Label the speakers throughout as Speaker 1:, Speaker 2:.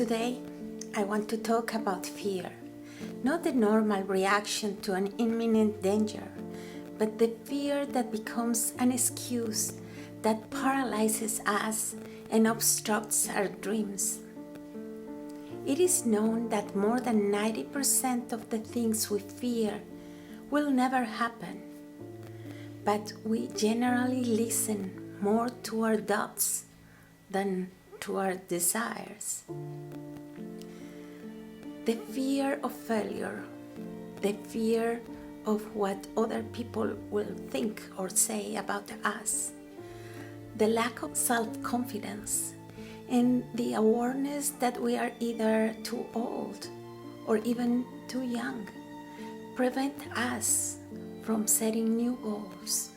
Speaker 1: Today, I want to talk about fear, not the normal reaction to an imminent danger, but the fear that becomes an excuse that paralyzes us and obstructs our dreams. It is known that more than 90% of the things we fear will never happen, but we generally listen more to our doubts than to our desires. The fear of failure, the fear of what other people will think or say about us, the lack of self-confidence, and the awareness that we are either too old or even too young prevent us from setting new goals.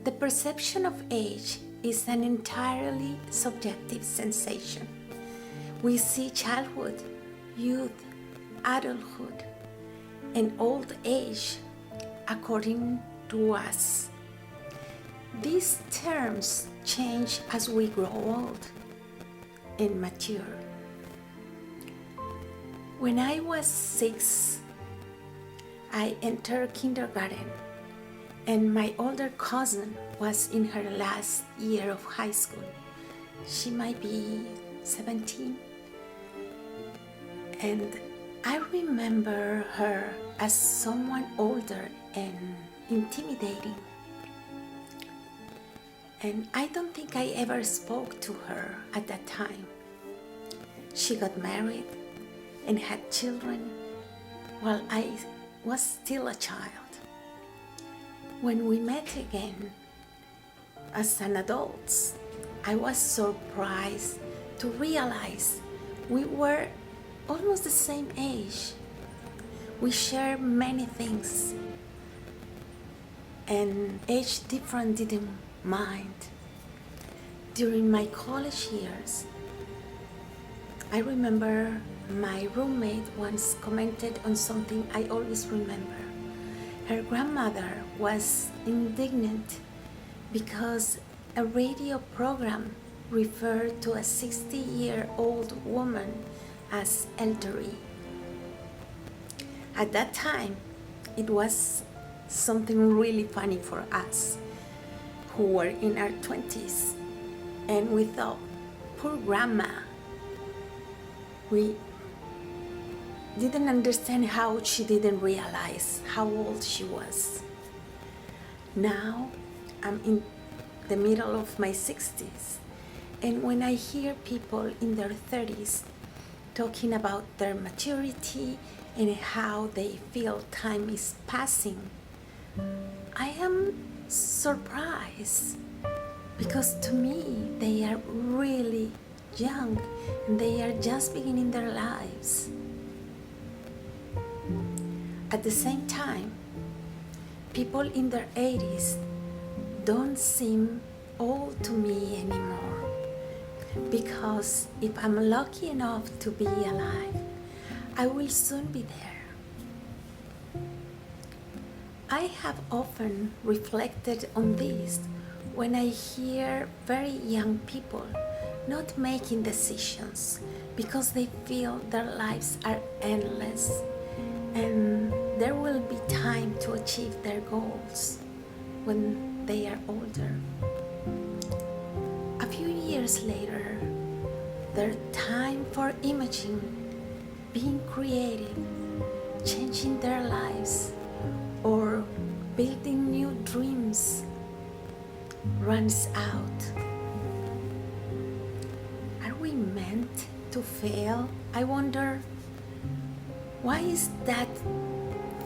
Speaker 1: The perception of age is an entirely subjective sensation. We see childhood, youth, adulthood, and old age according to us. These terms change as we grow old and mature. When I was 6, I entered kindergarten, and my older cousin was in her last year of high school. She might be 17. And I remember her as someone older and intimidating. And I don't think I ever spoke to her at that time. She got married and had children while I was still a child. When we met again as an adult, I was surprised to realize we were almost the same age. We share many things, and age difference didn't mind. During my college years, I remember my roommate once commented on something I always remember. Her grandmother was indignant because a radio program referred to a 60-year-old woman as elderly. At that time, it was something really funny for us who were in our 20s, and we thought, poor grandma. We didn't understand how she didn't realize how old she was. Now I'm in the middle of my 60s, and when I hear people in their 30s talking about their maturity and how they feel time is passing, I am surprised, because to me they are really young and they are just beginning their lives. At the same time, people in their 80s don't seem old to me anymore, because if I'm lucky enough to be alive, I will soon be there. I have often reflected on this when I hear very young people not making decisions because they feel their lives are endless and there will be time to achieve their goals when they are older. A few years later, their time for imaging, being creative, changing their lives, or building new dreams runs out. Are we meant to fail? I wonder, why is that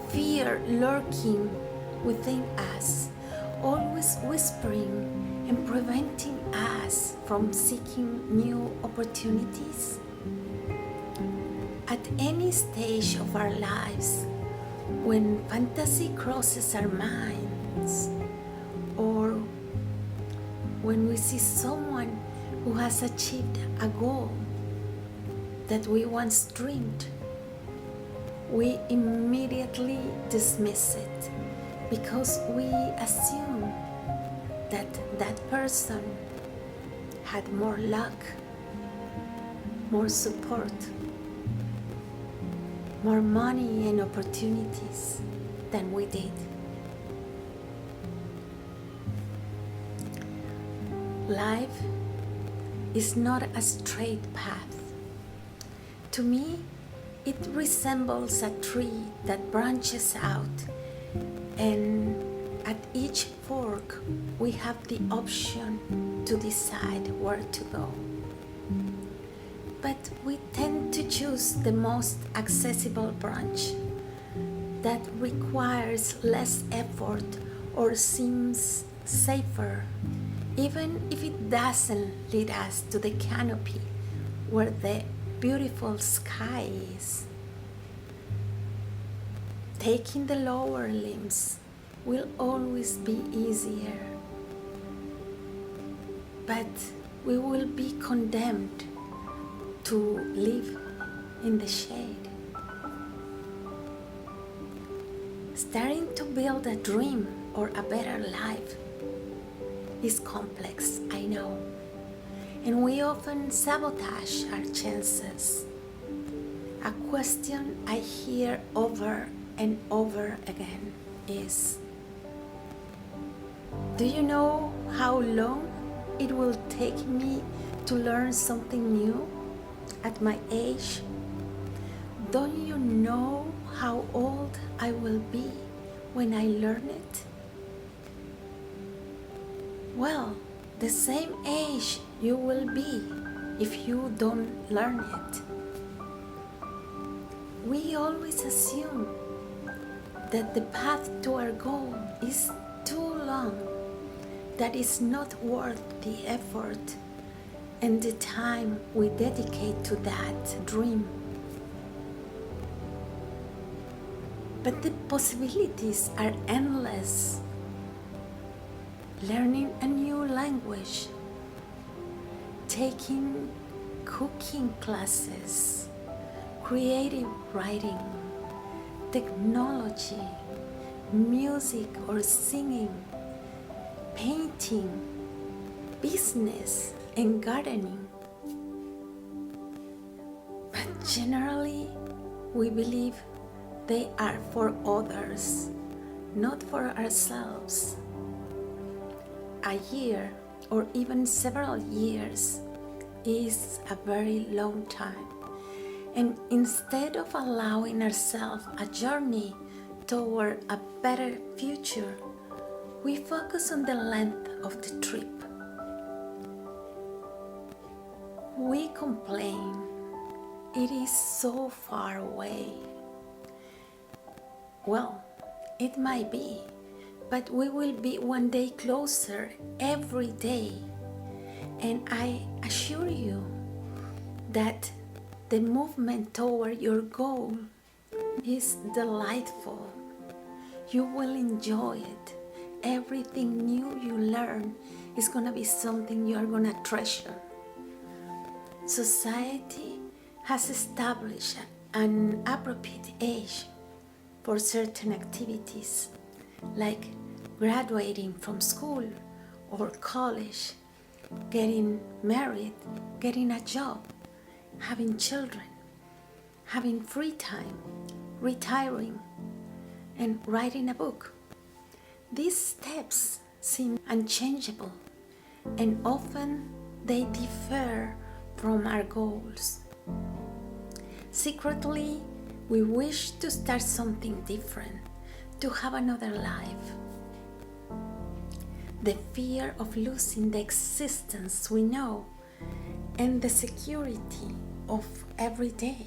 Speaker 1: fear lurking within us, always whispering and preventing us from seeking new opportunities? At any stage of our lives, when fantasy crosses our minds, or when we see someone who has achieved a goal that we once dreamed, we immediately dismiss it because we assume that that person had more luck more support, more money and opportunities than we did. Life is not a straight path. To me, it resembles a tree that branches out, and at each fork we have the option to decide where to go. But we tend to choose the most accessible branch that requires less effort or seems safer, even if it doesn't lead us to the canopy where the beautiful sky is. Taking the lower limbs will always be easier, but we will be condemned to live in the shade. Starting to build a dream or a better life is complex, I know, and we often sabotage our chances. A question I hear over and over again is, do you know how long it will take me to learn something new at my age? Don't you know how old I will be when I learn it? Well, the same age you will be if you don't learn it. We always assume that the path to our goal is too long, that it's not worth the effort and the time we dedicate to that dream. But the possibilities are endless. Learning a new language, taking cooking classes, creative writing, technology, music or singing, painting, business, and gardening. But generally, we believe they are for others, not for ourselves. A year or even several years is a very long time. And instead of allowing ourselves a journey toward a better future, we focus on the length of the trip. We complain, it is so far away. Well, it might be, but we will be one day closer every day. And I assure you that the movement toward your goal is delightful. You will enjoy it. Everything new you learn is going to be something you are going to treasure. Society has established an appropriate age for certain activities, like graduating from school or college, getting married, getting a job, having children, having free time, retiring, and writing a book. These steps seem unchangeable, and often they differ from our goals. Secretly, we wish to start something different, to have another life. The fear of losing the existence we know and the security of every day,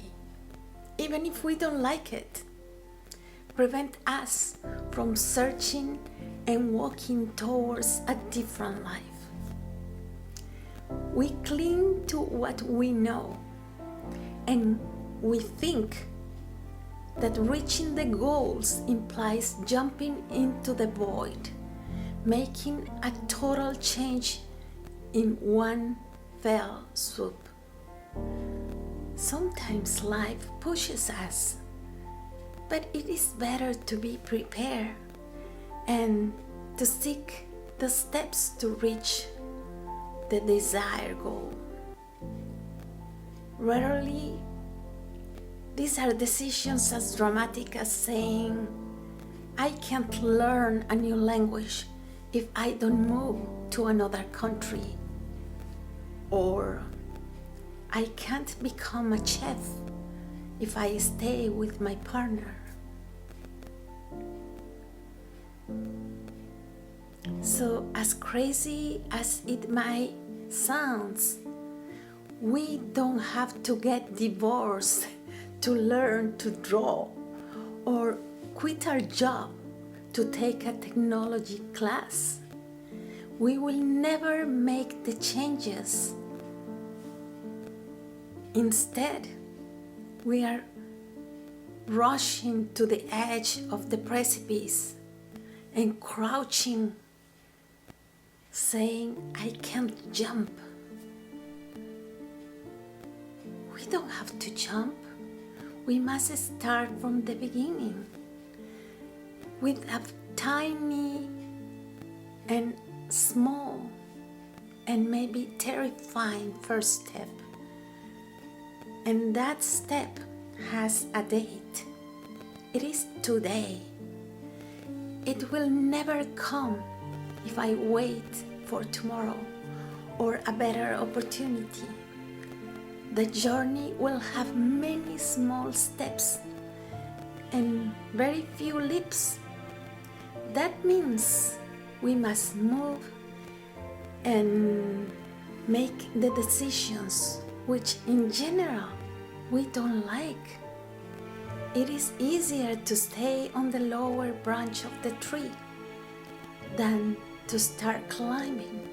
Speaker 1: even if we don't like it, prevent us from searching and walking towards a different life. We cling to what we know, and we think that reaching the goals implies jumping into the void, making a total change in one fell swoop. Sometimes life pushes us, but it is better to be prepared and to seek the steps to reach the desired goal. Rarely, these are decisions as dramatic as saying, I can't learn a new language if I don't move to another country. Or, I can't become a chef if I stay with my partner. So, as crazy as it might sound, we don't have to get divorced to learn to draw or quit our job to take a technology class. We will never make the changes. Instead, we are rushing to the edge of the precipice and crouching, saying, I can't jump. We don't have to jump. We must start from the beginning with a tiny and small and maybe terrifying first step. And that step has a date. It is today. It will never come if I wait for tomorrow or a better opportunity. The journey will have many small steps and very few leaps. That means we must move and make the decisions which in general we don't like. It is easier to stay on the lower branch of the tree than to start climbing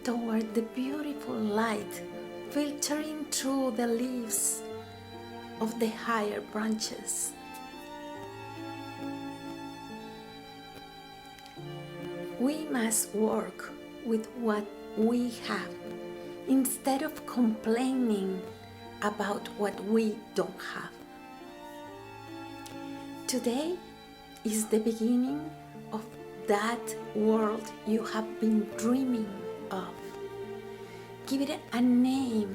Speaker 1: toward the beautiful light filtering through the leaves of the higher branches. We must work with what we have instead of complaining about what we don't have. Today is the beginning of that world you have been dreaming of. Give it a name,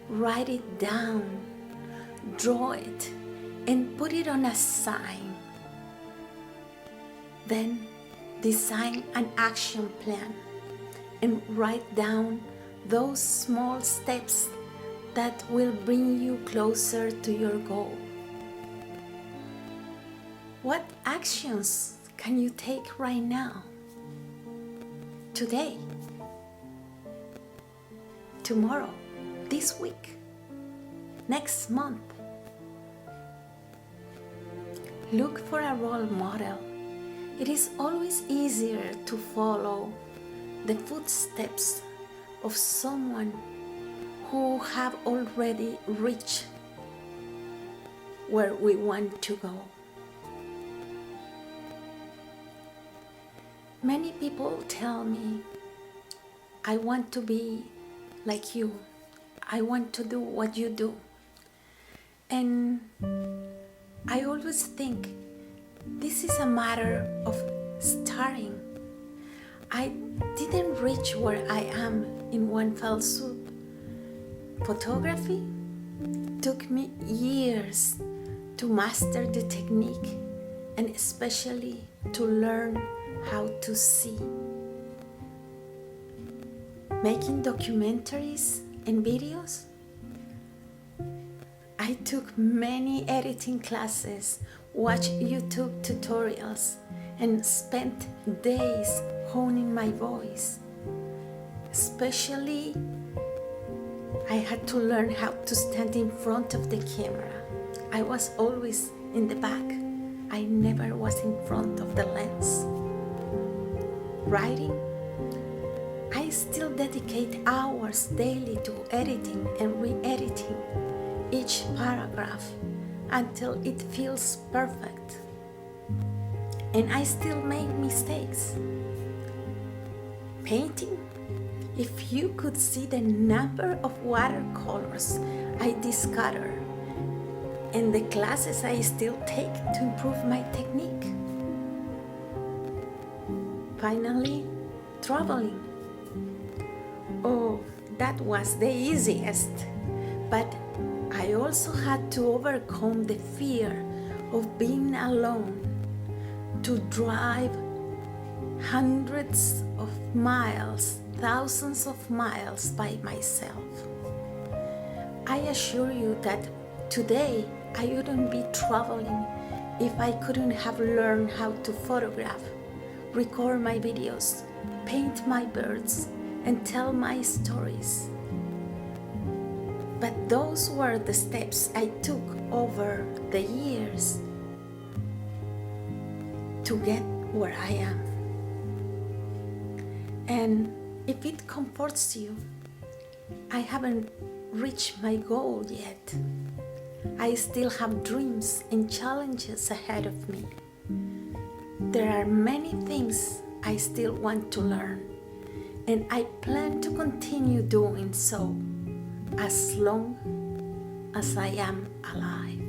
Speaker 1: write it down, draw it, and put it on a sign. Then design an action plan and write down those small steps that will bring you closer to your goal. What actions can you take right now? Today? Tomorrow? This week? Next month? Look for a role model. It is always easier to follow the footsteps of someone who have already reached where we want to go. Many people tell me, I want to be like you. I want to do what you do. And I always think this is a matter of starting. I didn't reach where I am in one fell swoop. Photography took me years to master the technique and especially to learn how to see. Making documentaries and videos, I took many editing classes, watched YouTube tutorials, and spent days honing my voice. Especially, I had to learn how to stand in front of the camera. I was always in the back. I never was in front of the lens. Writing, I still dedicate hours daily to editing and re-editing each paragraph until it feels perfect. And I still make mistakes. Painting, if you could see the number of watercolors I discard and the classes I still take to improve my technique. Finally, traveling. Oh, that was the easiest, But I also had to overcome the fear of being alone, to drive hundreds of miles, thousands of miles by myself. I assure you that today I wouldn't be traveling if I couldn't have learned how to photograph, record my videos, paint my birds, and tell my stories. But those were the steps I took over the years to get where I am. And if it comforts you, I haven't reached my goal yet. I still have dreams and challenges ahead of me. There are many things I still want to learn, and I plan to continue doing so as long as I am alive.